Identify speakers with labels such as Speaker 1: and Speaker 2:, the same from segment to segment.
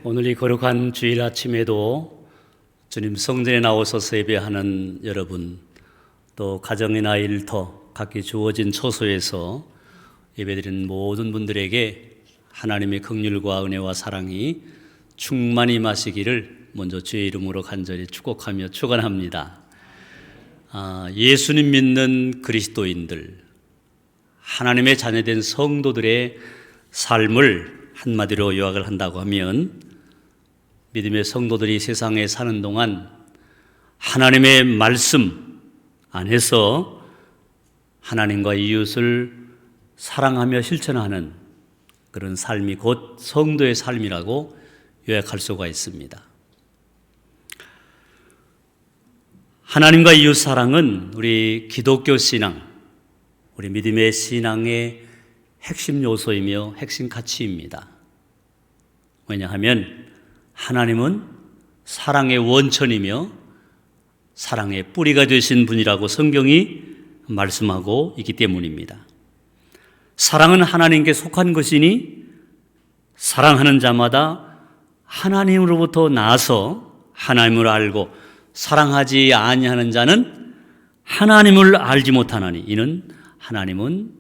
Speaker 1: 오늘 이 거룩한 주일 아침에도 주님 성전에 나오셔서 예배하는 여러분, 또 가정이나 일터 각기 주어진 처소에서 예배드리는 모든 분들에게 하나님의 긍휼과 은혜와 사랑이 충만히 임하시기를 먼저 주의 이름으로 간절히 축복하며 축원합니다. 예수님 믿는 그리스도인들, 하나님의 자녀된 성도들의 삶을 한마디로 요약을 한다고 하면 믿음의 성도들이 세상에 사는 동안 하나님의 말씀 안에서 하나님과 이웃을 사랑하며 실천하는 그런 삶이 곧 성도의 삶이라고 요약할 수가 있습니다. 하나님과 이웃 사랑은 우리 기독교 신앙, 우리 믿음의 신앙의 핵심 요소이며 핵심 가치입니다. 왜냐하면 하나님은 사랑의 원천이며 사랑의 뿌리가 되신 분이라고 성경이 말씀하고 있기 때문입니다. 사랑은 하나님께 속한 것이니 사랑하는 자마다 하나님으로부터 나서 하나님을 알고 사랑하지 아니하는 자는 하나님을 알지 못하나니 이는 하나님은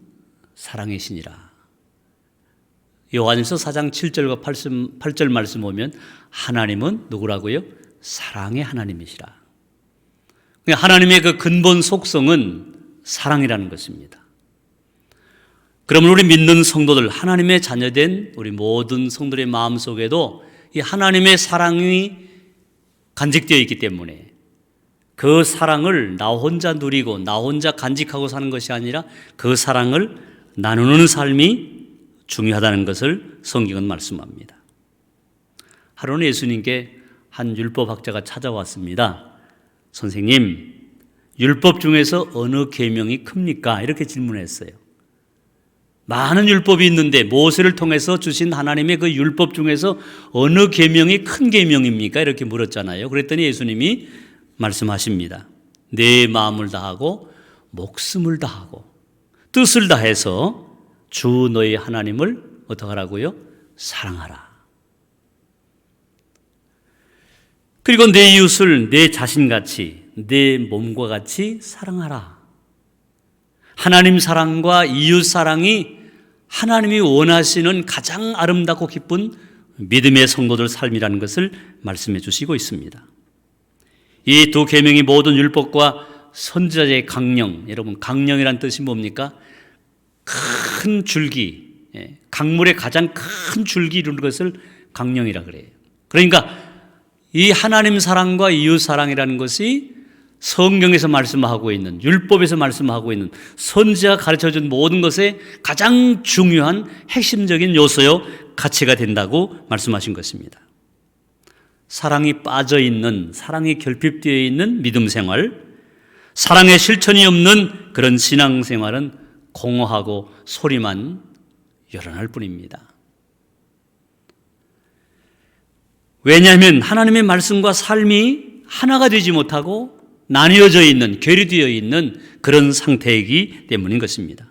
Speaker 1: 사랑이시니라. 요한일서 4장 7절과 8절 말씀 보면 하나님은 누구라고요? 사랑의 하나님이시라. 하나님의 그 근본 속성은 사랑이라는 것입니다. 그러면 우리 믿는 성도들, 하나님의 자녀된 우리 모든 성도들의 마음속에도 이 하나님의 사랑이 간직되어 있기 때문에 그 사랑을 나 혼자 누리고 나 혼자 간직하고 사는 것이 아니라 그 사랑을 나누는 삶이 중요하다는 것을 성경은 말씀합니다. 하루는 예수님께 한 율법학자가 찾아왔습니다. 선생님, 율법 중에서 어느 계명이 큽니까? 이렇게 질문했어요. 많은 율법이 있는데 모세를 통해서 주신 하나님의 그 율법 중에서 어느 계명이 큰 계명입니까? 이렇게 물었잖아요. 그랬더니 예수님이 말씀하십니다. 내 마음을 다하고 목숨을 다하고 뜻을 다해서 주 너희 하나님을 어떻게 하라고요? 사랑하라. 그리고 내 이웃을 내 자신같이 내 몸과 같이 사랑하라. 하나님 사랑과 이웃 사랑이 하나님이 원하시는 가장 아름답고 기쁜 믿음의 성도들 삶이라는 것을 말씀해 주시고 있습니다. 이 두 계명이 모든 율법과 선지자의 강령, 여러분 강령이란 뜻이 뭡니까? 큰 줄기, 강물의 가장 큰 줄기 이루는 것을 강령이라 그래요. 그러니까 이 하나님 사랑과 이웃 사랑이라는 것이 성경에서 말씀하고 있는, 율법에서 말씀하고 있는 선지자가 가르쳐준 모든 것의 가장 중요한 핵심적인 요소요 가치가 된다고 말씀하신 것입니다. 사랑이 빠져 있는, 사랑이 결핍되어 있는 믿음 생활, 사랑의 실천이 없는 그런 신앙 생활은 공허하고 소리만 요란할 뿐입니다. 왜냐하면 하나님의 말씀과 삶이 하나가 되지 못하고 나뉘어져 있는, 괴리되어 있는 그런 상태이기 때문인 것입니다.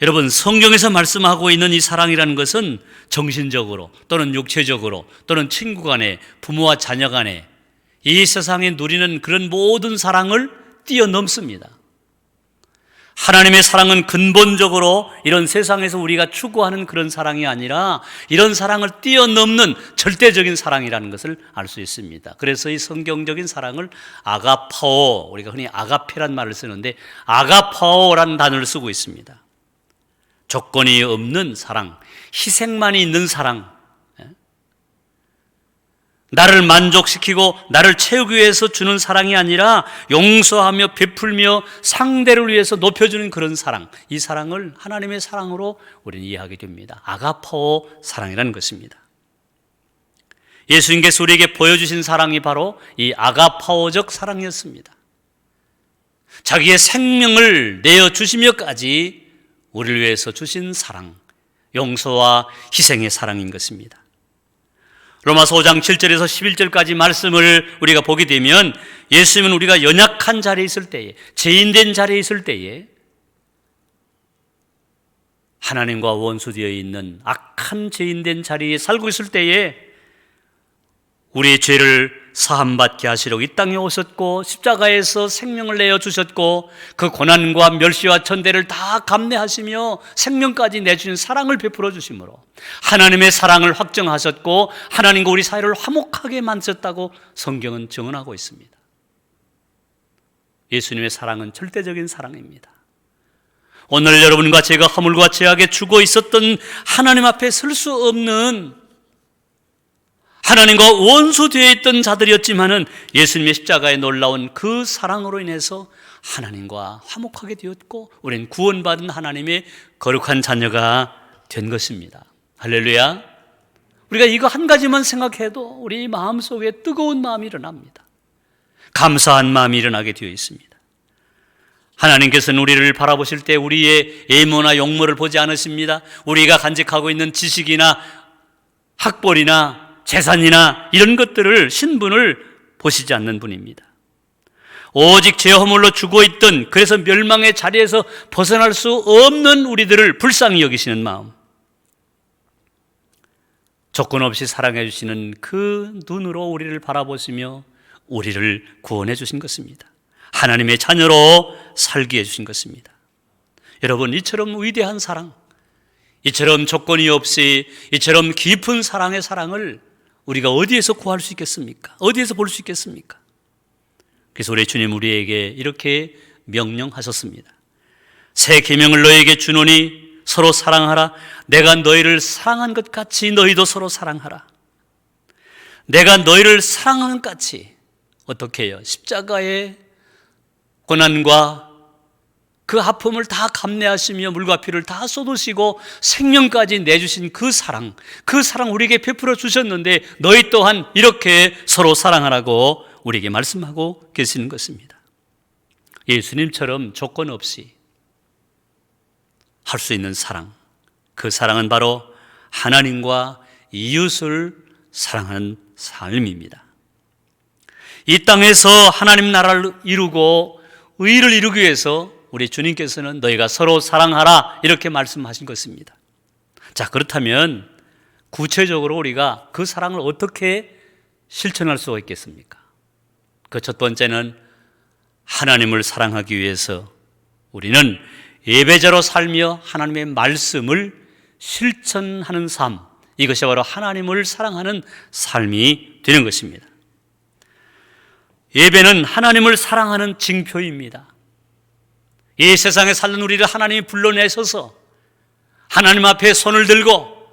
Speaker 1: 여러분, 성경에서 말씀하고 있는 이 사랑이라는 것은 정신적으로 또는 육체적으로 또는 친구 간에, 부모와 자녀 간에 이 세상에 누리는 그런 모든 사랑을 뛰어넘습니다. 하나님의 사랑은 근본적으로 이런 세상에서 우리가 추구하는 그런 사랑이 아니라 이런 사랑을 뛰어넘는 절대적인 사랑이라는 것을 알 수 있습니다. 그래서 이 성경적인 사랑을 아가파오, 우리가 흔히 아가페란 말을 쓰는데 아가파오라는 단어를 쓰고 있습니다. 조건이 없는 사랑, 희생만이 있는 사랑, 나를 만족시키고 나를 채우기 위해서 주는 사랑이 아니라 용서하며 베풀며 상대를 위해서 높여주는 그런 사랑, 이 사랑을 하나님의 사랑으로 우리는 이해하게 됩니다. 아가파오 사랑이라는 것입니다. 예수님께서 우리에게 보여주신 사랑이 바로 이 아가파오적 사랑이었습니다. 자기의 생명을 내어주시며까지 우리를 위해서 주신 사랑, 용서와 희생의 사랑인 것입니다. 로마서 5장 7절에서 11절까지 말씀을 우리가 보게 되면 예수님은 우리가 연약한 자리에 있을 때에, 죄인된 자리에 있을 때에 하나님과 원수되어 있는 악한 죄인된 자리에 살고 있을 때에 우리의 죄를 사함받게 하시려고 이 땅에 오셨고 십자가에서 생명을 내어주셨고 그 고난과 멸시와 천대를 다 감내하시며 생명까지 내주신 사랑을 베풀어 주심으로 하나님의 사랑을 확정하셨고 하나님과 우리 사이를 화목하게 만드셨다고 성경은 증언하고 있습니다. 예수님의 사랑은 절대적인 사랑입니다. 오늘 여러분과 제가 허물과 죄악에 죽어 있었던 하나님 앞에 설 수 없는 하나님과 원수되어 있던 자들이었지만은 예수님의 십자가에 놀라운 그 사랑으로 인해서 하나님과 화목하게 되었고 우리는 구원받은 하나님의 거룩한 자녀가 된 것입니다. 할렐루야. 우리가 이거 한 가지만 생각해도 우리 마음속에 뜨거운 마음이 일어납니다. 감사한 마음이 일어나게 되어 있습니다. 하나님께서는 우리를 바라보실 때 우리의 애모나 용모를 보지 않으십니다. 우리가 간직하고 있는 지식이나 학벌이나 재산이나 이런 것들을, 신분을 보시지 않는 분입니다. 오직 죄 허물로 죽어있던, 그래서 멸망의 자리에서 벗어날 수 없는 우리들을 불쌍히 여기시는 마음, 조건 없이 사랑해 주시는 그 눈으로 우리를 바라보시며 우리를 구원해 주신 것입니다. 하나님의 자녀로 살게 해주신 것입니다. 여러분, 이처럼 위대한 사랑, 이처럼 조건이 없이 이처럼 깊은 사랑의 사랑을 우리가 어디에서 구할 수 있겠습니까? 어디에서 볼 수 있겠습니까? 그래서 우리 주님 우리에게 이렇게 명령하셨습니다. 새 계명을 너희에게 주노니 서로 사랑하라. 내가 너희를 사랑한 것 같이 너희도 서로 사랑하라. 내가 너희를 사랑한 것 같이. 어떻게 해요? 십자가의 고난과 그 아픔을 다 감내하시며 물과 피를 다 쏟으시고 생명까지 내주신 그 사랑 우리에게 베풀어 주셨는데 너희 또한 이렇게 서로 사랑하라고 우리에게 말씀하고 계시는 것입니다. 예수님처럼 조건 없이 할 수 있는 사랑, 그 사랑은 바로 하나님과 이웃을 사랑하는 삶입니다. 이 땅에서 하나님 나라를 이루고 의를 이루기 위해서 우리 주님께서는 너희가 서로 사랑하라 이렇게 말씀하신 것입니다. 자, 그렇다면 구체적으로 우리가 그 사랑을 어떻게 실천할 수가 있겠습니까? 그 첫 번째는 하나님을 사랑하기 위해서 우리는 예배자로 살며 하나님의 말씀을 실천하는 삶, 이것이 바로 하나님을 사랑하는 삶이 되는 것입니다. 예배는 하나님을 사랑하는 징표입니다. 이 세상에 살는 우리를 하나님이 불러내셔서 하나님 앞에 손을 들고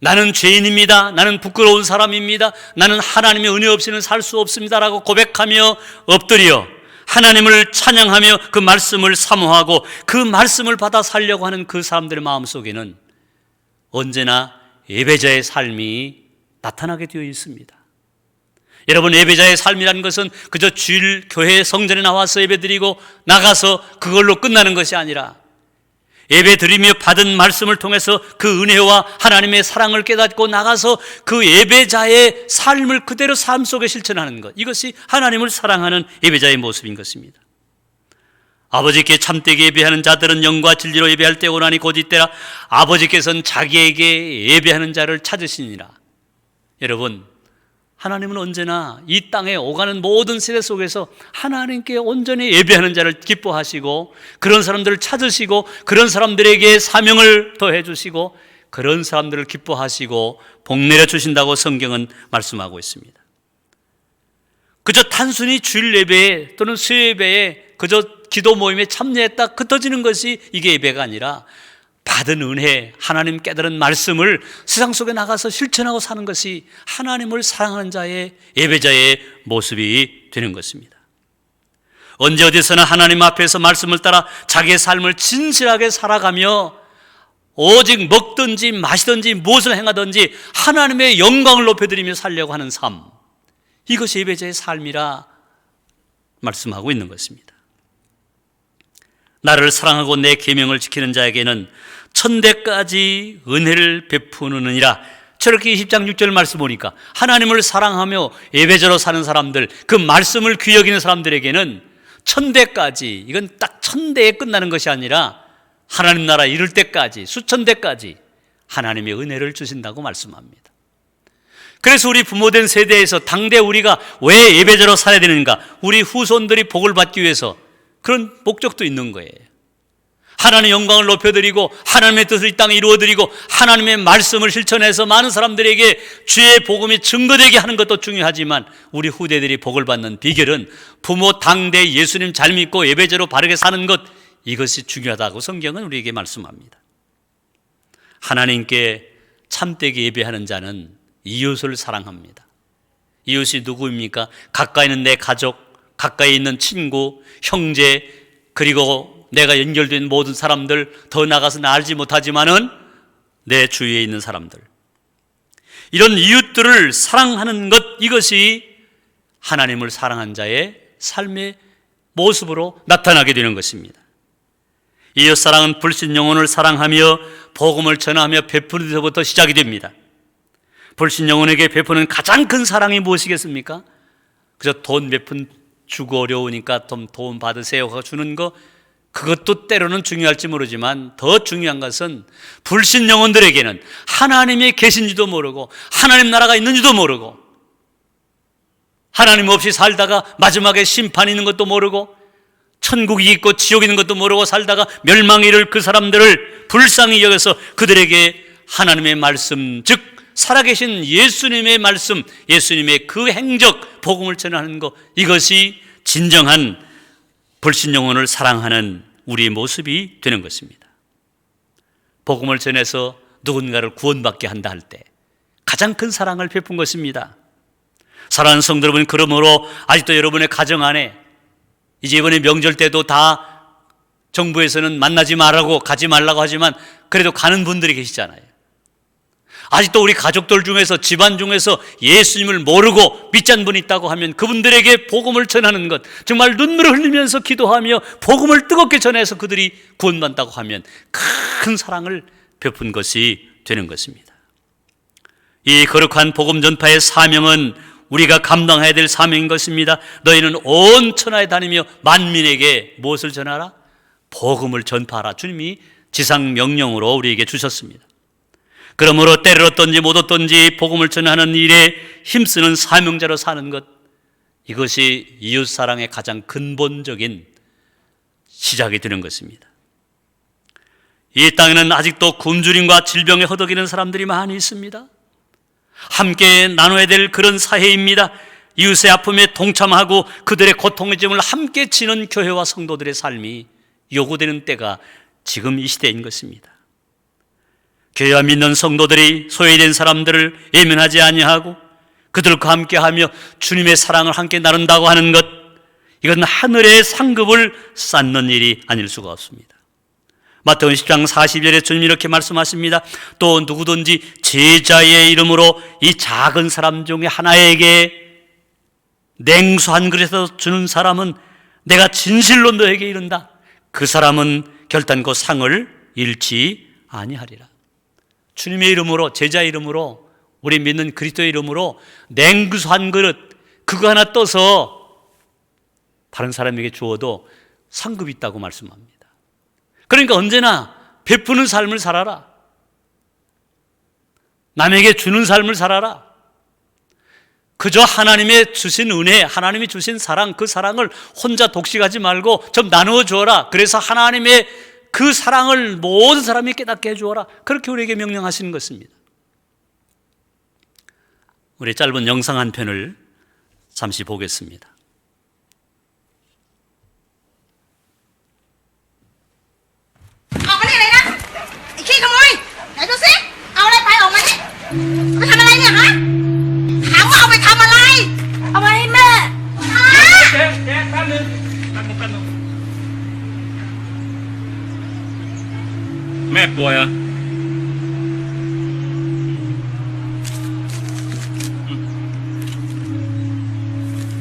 Speaker 1: 나는 죄인입니다. 나는 부끄러운 사람입니다. 나는 하나님의 은혜 없이는 살 수 없습니다라고 고백하며 엎드려 하나님을 찬양하며 그 말씀을 사모하고 그 말씀을 받아 살려고 하는 그 사람들의 마음속에는 언제나 예배자의 삶이 나타나게 되어 있습니다. 여러분, 예배자의 삶이라는 것은 그저 주일 교회 성전에 나와서 예배드리고 나가서 그걸로 끝나는 것이 아니라 예배드리며 받은 말씀을 통해서 그 은혜와 하나님의 사랑을 깨닫고 나가서 그 예배자의 삶을 그대로 삶 속에 실천하는 것, 이것이 하나님을 사랑하는 예배자의 모습인 것입니다. 아버지께 참되게 예배하는 자들은 영과 진리로 예배할 때 오나니 곧 이때라. 아버지께서는 자기에게 예배하는 자를 찾으시니라. 여러분, 하나님은 언제나 이 땅에 오가는 모든 세대 속에서 하나님께 온전히 예배하는 자를 기뻐하시고 그런 사람들을 찾으시고 그런 사람들에게 사명을 더해 주시고 그런 사람들을 기뻐하시고 복내려 주신다고 성경은 말씀하고 있습니다. 그저 단순히 주일 예배에 또는 수요 예배에 그저 기도 모임에 참여했다 흩어지는 것이 이게 예배가 아니라 받은 은혜, 하나님 깨달은 말씀을 세상 속에 나가서 실천하고 사는 것이 하나님을 사랑하는 자의 예배자의 모습이 되는 것입니다. 언제 어디서나 하나님 앞에서 말씀을 따라 자기의 삶을 진실하게 살아가며 오직 먹든지 마시든지 무엇을 행하든지 하나님의 영광을 높여드리며 살려고 하는 삶, 이것이 예배자의 삶이라 말씀하고 있는 것입니다. 나를 사랑하고 내 계명을 지키는 자에게는 천대까지 은혜를 베푸느니라. 저렇게 20장 6절 말씀 보니까 하나님을 사랑하며 예배자로 사는 사람들, 그 말씀을 귀히 여기는 사람들에게는 천대까지, 이건 딱 천대에 끝나는 것이 아니라 하나님 나라 이룰 때까지, 수천 대까지 하나님의 은혜를 주신다고 말씀합니다. 그래서 우리 부모된 세대에서 당대 우리가 왜 예배자로 살아야 되는가? 우리 후손들이 복을 받기 위해서 그런 목적도 있는 거예요. 하나님의 영광을 높여드리고 하나님의 뜻을 이 땅에 이루어드리고 하나님의 말씀을 실천해서 많은 사람들에게 주의 복음이 증거되게 하는 것도 중요하지만 우리 후대들이 복을 받는 비결은 부모 당대 예수님 잘 믿고 예배자로 바르게 사는 것, 이것이 중요하다고 성경은 우리에게 말씀합니다. 하나님께 참되게 예배하는 자는 이웃을 사랑합니다. 이웃이 누구입니까? 가까이 있는 내 가족, 가까이 있는 친구, 형제, 그리고 내가 연결된 모든 사람들, 더 나가서 나 알지 못하지만은 내 주위에 있는 사람들, 이런 이웃들을 사랑하는 것, 이것이 하나님을 사랑한 자의 삶의 모습으로 나타나게 되는 것입니다. 이웃사랑은 불신 영혼을 사랑하며 복음을 전하며 베푸는 데서부터 시작이 됩니다. 불신 영혼에게 베푸는 가장 큰 사랑이 무엇이겠습니까? 그저 돈 몇 푼 주고 어려우니까 돈 받으세요 하고 주는 거, 그것도 때로는 중요할지 모르지만 더 중요한 것은 불신 영혼들에게는 하나님이 계신지도 모르고 하나님 나라가 있는지도 모르고 하나님 없이 살다가 마지막에 심판이 있는 것도 모르고 천국이 있고 지옥이 있는 것도 모르고 살다가 멸망에 이를 그 사람들을 불쌍히 여겨서 그들에게 하나님의 말씀, 즉 살아계신 예수님의 말씀, 예수님의 그 행적, 복음을 전하는 것, 이것이 진정한 불신 영혼을 사랑하는 우리의 모습이 되는 것입니다. 복음을 전해서 누군가를 구원받게 한다 할 때 가장 큰 사랑을 베푼 것입니다. 사랑하는 성도 여러분, 그러므로 아직도 여러분의 가정 안에 이제 이번에 명절 때도 다 정부에서는 만나지 말라고, 가지 말라고 하지만 그래도 가는 분들이 계시잖아요. 아직도 우리 가족들 중에서, 집안 중에서 예수님을 모르고 믿지 않는 분이 있다고 하면 그분들에게 복음을 전하는 것, 정말 눈물을 흘리면서 기도하며 복음을 뜨겁게 전해서 그들이 구원받는다고 하면 큰 사랑을 베푼 것이 되는 것입니다. 이 거룩한 복음 전파의 사명은 우리가 감당해야 될 사명인 것입니다. 너희는 온 천하에 다니며 만민에게 무엇을 전하라? 복음을 전파하라. 주님이 지상 명령으로 우리에게 주셨습니다. 그러므로 때를 얻든지 못 얻든지 복음을 전하는 일에 힘쓰는 사명자로 사는 것, 이것이 이웃사랑의 가장 근본적인 시작이 되는 것입니다. 이 땅에는 아직도 굶주림과 질병에 허덕이는 사람들이 많이 있습니다. 함께 나눠야 될 그런 사회입니다. 이웃의 아픔에 동참하고 그들의 고통의 짐을 함께 지는 교회와 성도들의 삶이 요구되는 때가 지금 이 시대인 것입니다. 교회와 믿는 성도들이 소외된 사람들을 외면하지 아니하고 그들과 함께하며 주님의 사랑을 함께 나눈다고 하는 것, 이건 하늘의 상급을 쌓는 일이 아닐 수가 없습니다. 마태복음 10장 40절에 주님이 이렇게 말씀하십니다. 또 누구든지 제자의 이름으로 이 작은 사람 중에 하나에게 냉수 한 그릇에서 주는 사람은 내가 진실로 너에게 이른다. 그 사람은 결단코 상을 잃지 아니하리라. 주님의 이름으로, 제자의 이름으로, 우리 믿는 그리스도의 이름으로 냉수 한 그릇, 그거 하나 떠서 다른 사람에게 주어도 상급이 있다고 말씀합니다. 그러니까 언제나 베푸는 삶을 살아라. 남에게 주는 삶을 살아라. 그저 하나님의 주신 은혜, 하나님이 주신 사랑, 그 사랑을 혼자 독식하지 말고 좀 나누어 주어라. 그래서 하나님의 그 사랑을 모든 사람이 깨닫게 해주어라. 그렇게 우리에게 명령하시는 것입니다. 우리 짧은 영상 한 편을 잠시 보겠습니다.
Speaker 2: Mẹ bùi à?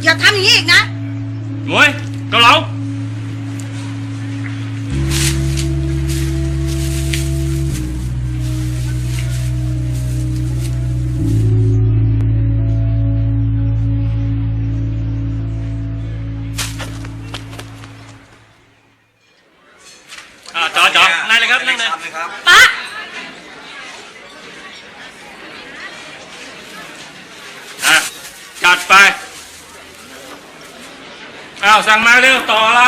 Speaker 3: Giờทำอย่างนี้อีกนะ
Speaker 2: Muối, cao lẩu. Trời, này là ไปอ้าวสั่งมาเร็วต่ออะไร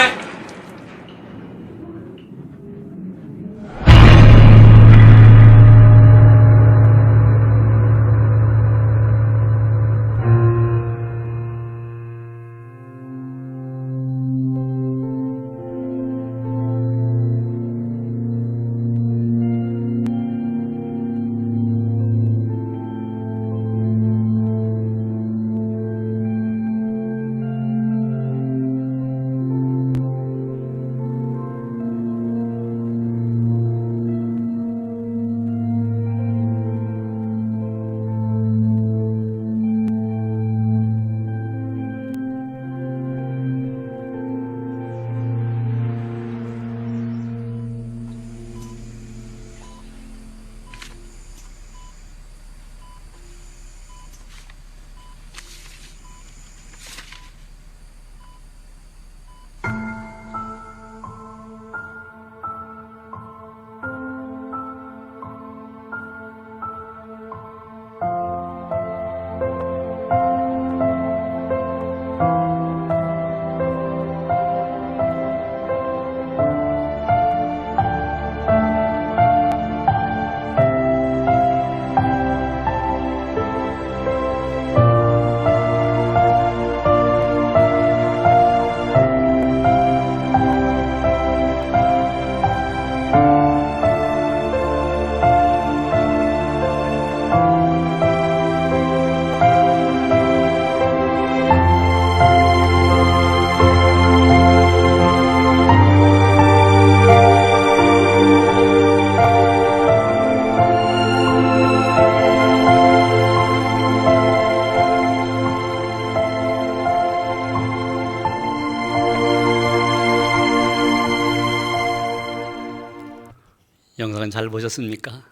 Speaker 1: 영상은 잘 보셨습니까?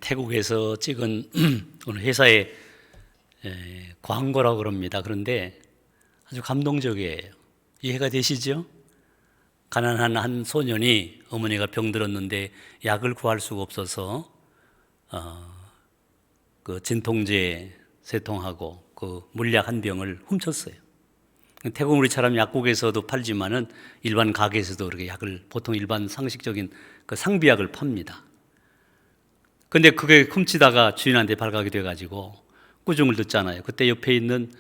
Speaker 1: 태국에서 찍은 오늘 회사의 광고라고 그럽니다. 그런데 아주 감동적이에요. 이해가 되시죠? 가난한 한 소년이 어머니가 병들었는데 약을 구할 수가 없어서 그 진통제 3통하고 그 물약 한 병을 훔쳤어요. 태국 우리처럼 약국에서도 팔지만은 일반 가게에서도 그렇게 약을 보통 일반 상식적인 그 상비약을 팝니다. 근데 그게 훔치다가 주인한테 발각이 돼가지고 꾸중을 듣잖아요. 그때 옆에 있는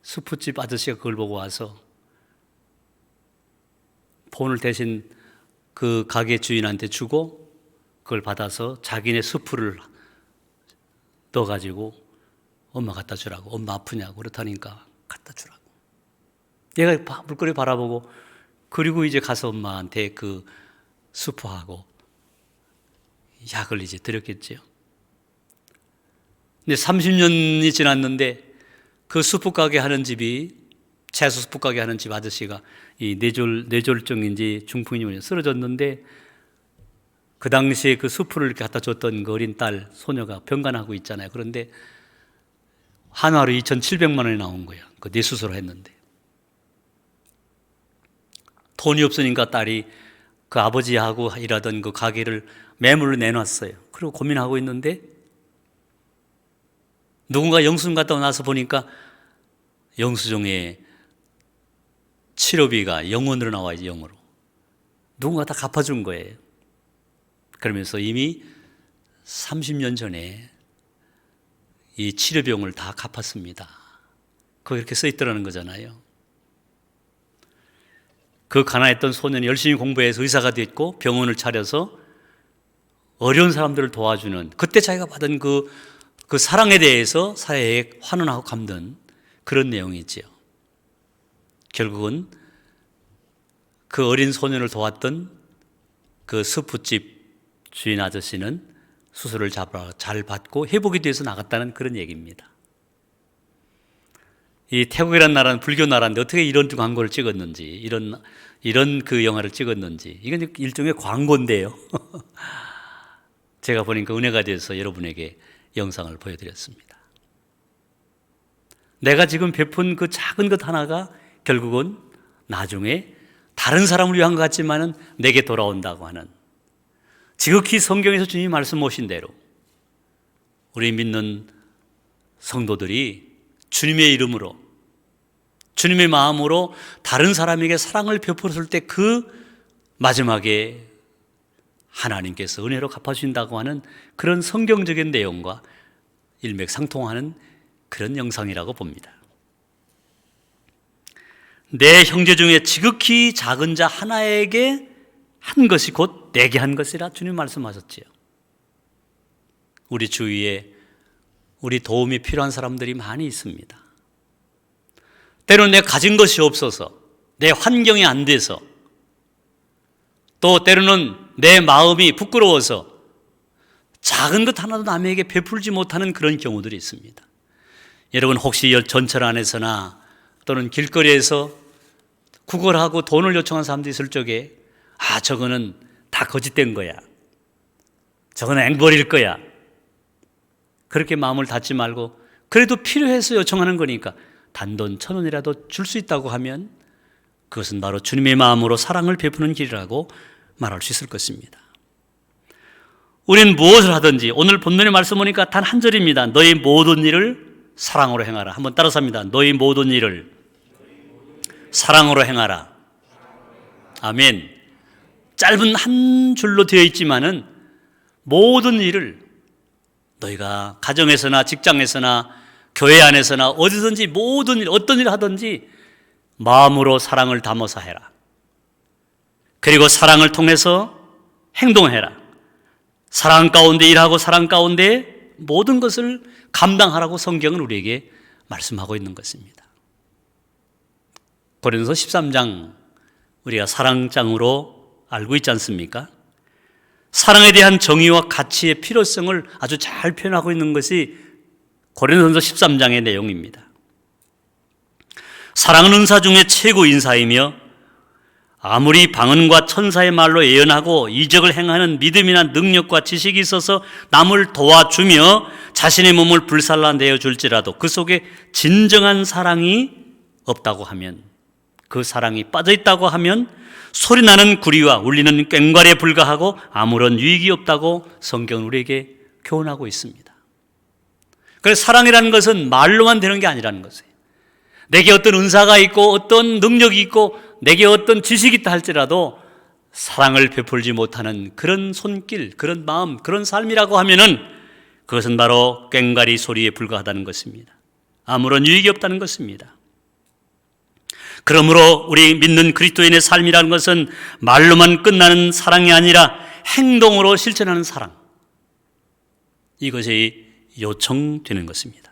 Speaker 1: 수프집 아저씨가 그걸 보고 와서 돈을 대신 그 가게 주인한테 주고 그걸 받아서 자기네 수프를 넣어가지고 엄마 갖다 주라고. 엄마 아프냐고 그렇다니까 갖다 주라고. 얘가 물거리 바라보고 그리고 이제 가서 엄마한테 그 수프하고 약을 이제 드렸겠죠. 근데 30년이 지났는데 그 수프 가게 하는 집이 채소 수프 가게 하는 집 아저씨가 이 뇌졸중인지 중풍인지 쓰러졌는데 그 당시에 그 수프를 이렇게 갖다 줬던 그 어린 딸 소녀가 병간하고 있잖아요. 그런데 한화로 2,700만 원이 나온 거예요. 그 뇌수술을 했는데 돈이 없으니까 딸이 그 아버지하고 일하던 그 가게를 매물로 내놨어요. 그리고 고민하고 있는데 누군가 영수증 갖다 놔서 보니까 영수증에 치료비가 0원으로 나와야지. 0으로 누군가 다 갚아준 거예요. 그러면서 이미 30년 전에 이 치료비용을 다 갚았습니다. 그거 이렇게 써 있더라는 거잖아요. 그 가난했던 소년이 열심히 공부해서 의사가 됐고 병원을 차려서 어려운 사람들을 도와주는 그때 자기가 받은 그 사랑에 대해서 사회에 환원하고 갚는 그런 내용이지요. 결국은 그 어린 소년을 도왔던 그 수프집 주인 아저씨는 수술을 잘 받고 회복이 돼서 나갔다는 그런 얘기입니다. 이 태국이라는 나라는 불교 나라인데 어떻게 이런 광고를 찍었는지, 이런 그 영화를 찍었는지, 이건 일종의 광고인데요. 제가 보니까 은혜가 돼서 여러분에게 영상을 보여드렸습니다. 내가 지금 베푼 그 작은 것 하나가 결국은 나중에 다른 사람을 위한 것 같지만은 내게 돌아온다고 하는, 지극히 성경에서 주님이 말씀하신 대로 우리 믿는 성도들이 주님의 이름으로, 주님의 마음으로 다른 사람에게 사랑을 베풀었을 때 그 마지막에 하나님께서 은혜로 갚아주신다고 하는 그런 성경적인 내용과 일맥상통하는 그런 영상이라고 봅니다. 내 형제 중에 지극히 작은 자 하나에게 한 것이 곧 내게 한 것이라 주님 말씀하셨지요. 우리 주위에 우리 도움이 필요한 사람들이 많이 있습니다. 때로는 내가 가진 것이 없어서, 내 환경이 안 돼서, 또 때로는 내 마음이 부끄러워서 작은 것 하나도 남에게 베풀지 못하는 그런 경우들이 있습니다. 여러분 혹시 전철 안에서나 또는 길거리에서 구걸하고 돈을 요청한 사람도 있을 적에 저거는 다 거짓된 거야, 저거는 앵벌일 거야, 그렇게 마음을 닫지 말고 그래도 필요해서 요청하는 거니까 단돈 1,000원이라도 줄 수 있다고 하면 그것은 바로 주님의 마음으로 사랑을 베푸는 길이라고 말할 수 있을 것입니다. 우리는 무엇을 하든지, 오늘 본문의 말씀 보니까 단 한 절입니다. 너희 모든 일을 사랑으로 행하라. 한번 따라서 합니다. 너희 모든 일을 사랑으로 행하라. 아멘. 짧은 한 줄로 되어 있지만은 모든 일을, 너희가 가정에서나 직장에서나 교회 안에서나 어디든지 모든 일, 어떤 일을 하든지 마음으로 사랑을 담아서 해라. 그리고 사랑을 통해서 행동해라. 사랑 가운데 일하고 사랑 가운데 모든 것을 감당하라고 성경은 우리에게 말씀하고 있는 것입니다. 고린도서 13장, 우리가 사랑장으로 알고 있지 않습니까? 사랑에 대한 정의와 가치의 필요성을 아주 잘 표현하고 있는 것이 고린도서 13장의 내용입니다. 사랑은 은사 중에 최고 인사이며 아무리 방언과 천사의 말로 예언하고 이적을 행하는 믿음이나 능력과 지식이 있어서 남을 도와주며 자신의 몸을 불살라내어 줄지라도 그 속에 진정한 사랑이 없다고 하면, 그 사랑이 빠져있다고 하면 소리나는 구리와 울리는 꽹과리에 불과하고 아무런 유익이 없다고 성경은 우리에게 교훈하고 있습니다. 그래서 사랑이라는 것은 말로만 되는 게 아니라는 것이에요. 내게 어떤 은사가 있고 어떤 능력이 있고 내게 어떤 지식이 있다 할지라도 사랑을 베풀지 못하는 그런 손길, 그런 마음, 그런 삶이라고 하면은 그것은 바로 꽹과리 소리에 불과하다는 것입니다. 아무런 유익이 없다는 것입니다. 그러므로 우리 믿는 그리스도인의 삶이라는 것은 말로만 끝나는 사랑이 아니라 행동으로 실천하는 사랑, 이것이 요청되는 것입니다.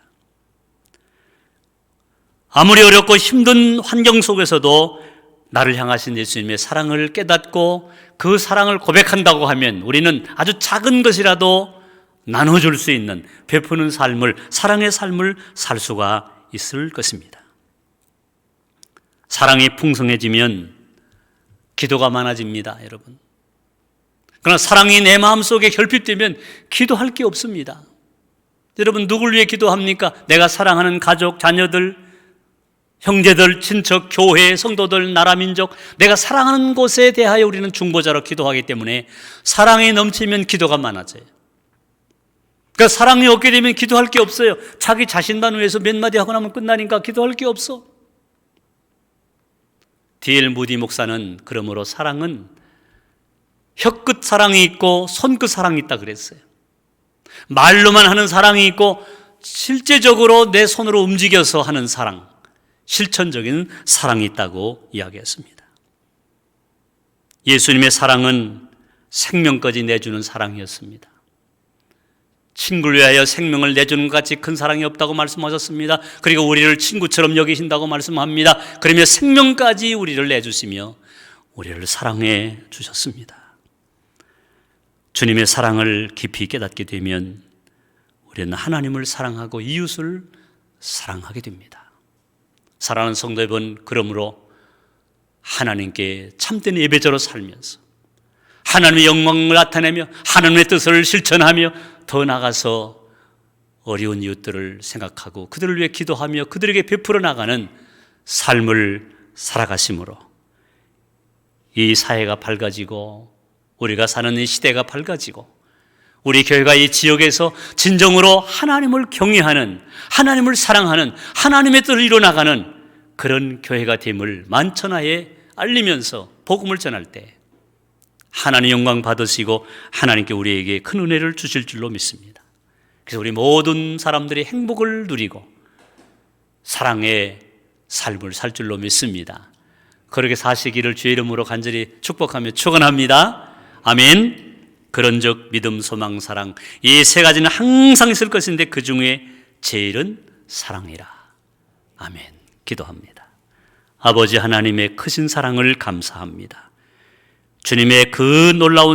Speaker 1: 아무리 어렵고 힘든 환경 속에서도 나를 향하신 예수님의 사랑을 깨닫고 그 사랑을 고백한다고 하면 우리는 아주 작은 것이라도 나눠줄 수 있는, 베푸는 삶을, 사랑의 삶을 살 수가 있을 것입니다. 사랑이 풍성해지면 기도가 많아집니다, 여러분. 그러나 사랑이 내 마음속에 결핍되면 기도할 게 없습니다. 여러분, 누굴 위해 기도합니까? 내가 사랑하는 가족, 자녀들, 형제들, 친척, 교회, 성도들, 나라, 민족, 내가 사랑하는 곳에 대하여 우리는 중보자로 기도하기 때문에 사랑이 넘치면 기도가 많아져요. 그러니까 사랑이 없게 되면 기도할 게 없어요. 자기 자신만 위해서 몇 마디 하고 나면 끝나니까 기도할 게 없어. D.L. 무디 목사는 그러므로 사랑은 혀끝 사랑이 있고 손끝 사랑이 있다 그랬어요. 말로만 하는 사랑이 있고 실제적으로 내 손으로 움직여서 하는 사랑, 실천적인 사랑이 있다고 이야기했습니다. 예수님의 사랑은 생명까지 내주는 사랑이었습니다. 친구를 위하여 생명을 내주는 것 같이 큰 사랑이 없다고 말씀하셨습니다. 그리고 우리를 친구처럼 여기신다고 말씀합니다. 그러며 생명까지 우리를 내주시며 우리를 사랑해 주셨습니다. 주님의 사랑을 깊이 깨닫게 되면 우리는 하나님을 사랑하고 이웃을 사랑하게 됩니다. 사랑하는 성도 여러분, 그러므로 하나님께 참된 예배자로 살면서 하나님의 영광을 나타내며 하나님의 뜻을 실천하며 더 나아가서 어려운 이웃들을 생각하고 그들을 위해 기도하며 그들에게 베풀어 나가는 삶을 살아가심으로 이 사회가 밝아지고 우리가 사는 이 시대가 밝아지고 우리 교회가 이 지역에서 진정으로 하나님을 경외하는, 하나님을 사랑하는, 하나님의 뜻을 이뤄나가는 그런 교회가 됨을 만천하에 알리면서 복음을 전할 때 하나님 영광 받으시고 하나님께 우리에게 큰 은혜를 주실 줄로 믿습니다. 그래서 우리 모든 사람들이 행복을 누리고 사랑의 삶을 살 줄로 믿습니다. 그렇게 사시기를 주의 이름으로 간절히 축복하며 축원합니다. 아멘. 그런즉 믿음, 소망, 사랑, 이 세 가지는 항상 있을 것인데 그 중에 제일은 사랑이라. 아멘. 기도합니다. 아버지 하나님의 크신 사랑을 감사합니다. 주님의 그 놀라운